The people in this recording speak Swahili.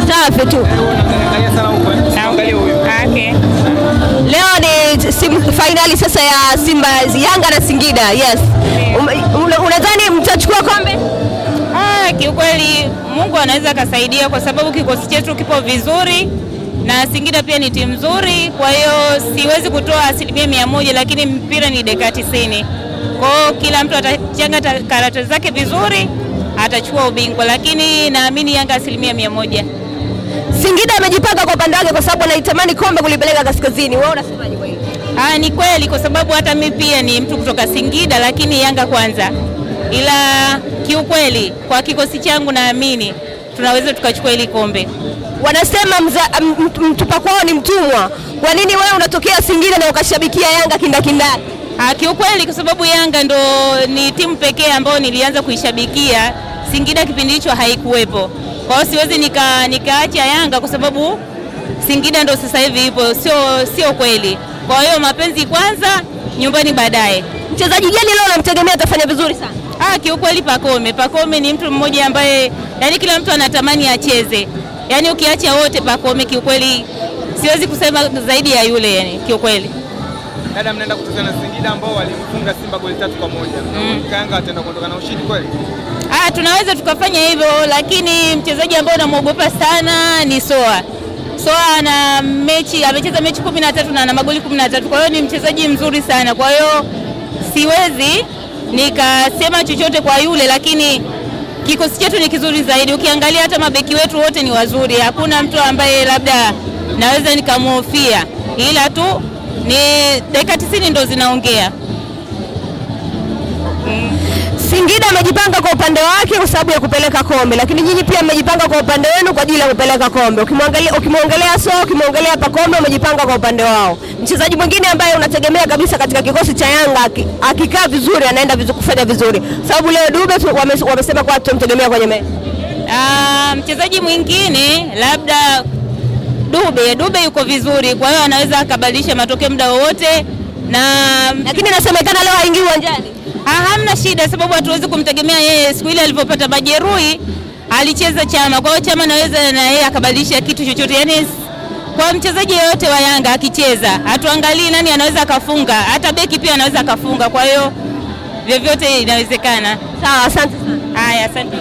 Safi tu. Angalia huyu. Okay. Leo ni finali sasa ya Simba Yanga na Singida. Yes. Unadhani mtachukua kombe? Kiukweli Mungu anaweza akasaidia kwa sababu kikosi chetu kipo vizuri na Singida pia ni timu nzuri, kwa hiyo siwezi kutoa 100%, lakini mpira ni dakika 90. Kwa hiyo kila mtu atachanga karata zake vizuri atachukua ubingwa, lakini naamini Yanga 100%. Singida amejipanga kwa upande wake kwa sababu anaitamani kombe kulipeleka kaskazini. Wewe unasemaje kwa hilo? Ni kweli kwa sababu hata mimi pia ni mtu kutoka Singida, lakini Yanga kwanza. Ila kiukweli kwa kikosi changu naamini tunaweza tukachukua hili kombe. Wanasema mtupa kwao ni mtumwa. Kwa nini wewe unatokea Singida na ukashabikia Yanga kindakindaki? Kiukweli kwa sababu Yanga ndo ni timu pekee ambayo nilianza kuishabikia. Singida kipindi hicho haikuwepo. Kwa hiyo siwezi nikaacha Yanga kwa sababu Singida ndo sasa hivi ipo, sio kweli. Kwa hiyo mapenzi kwanza, nyumbani baadaye. Mchezaji gani leo unamtegemea atafanya vizuri sana? Kiukweli Pacome ni mtu mmoja ambaye yani kila mtu anatamani acheze. Yani ukiacha wote Pacome kiukweli siwezi kusema zaidi ya yule yani kiukweli. Dada, mnaenda kucheza na Singida ambao walimfunga Simba goli 3-1. Yanga ataenda kuondoka na ushindi kweli? Tunaweza tukafanya hivyo, lakini mchezaji ambaye namuogopa sana ni Soa. Soa amecheza mechi 13 na ana magoli 13. Kwa hiyo ni mchezaji mzuri sana. Kwa hiyo siwezi nikasema chochote kwa yule, lakini kikosi chetu ni kizuri zaidi. Ukiangalia hata mabeki wetu wote ni wazuri. Hakuna mtu ambaye labda naweza nikamhofia. Ila tu ni dakika 90 ndo zinaongea. Singida amejipanga kwa upande wake kwa sababu ya kupeleka kombe, lakini nyinyi pia mmejipanga kwa upande wenu kwa ajili ya kupeleka kombe. Ukimwangalia Soa, ukimwangalia Pacome wamejipanga kwa upande wao. Mchezaji mwingine ambaye unategemea kabisa katika kikosi cha Yanga akikaa vizuri anaenda kufanya vizuri. Sababu leo Dube wamesema kwa tumtegemea kwenye mechi. Mchezaji mwingine labda Dube yuko vizuri, kwa hiyo anaweza akabadilisha matokeo muda wowote, lakini inasemekana leo haingii uwanjani. Hamna shida sababu hatuwezi kumtegemea yeye. Siku ile alipopata majeruhi alicheza Chama, kwa hiyo Chama anaweza na yeye akabadilisha kitu chochote. Yani kwa mchezaji yote wa Yanga akicheza, hatuangalii nani anaweza akafunga, hata beki pia anaweza akafunga, kwa hiyo vyovyote inawezekana. Sawa, asante sana. Haya, asante.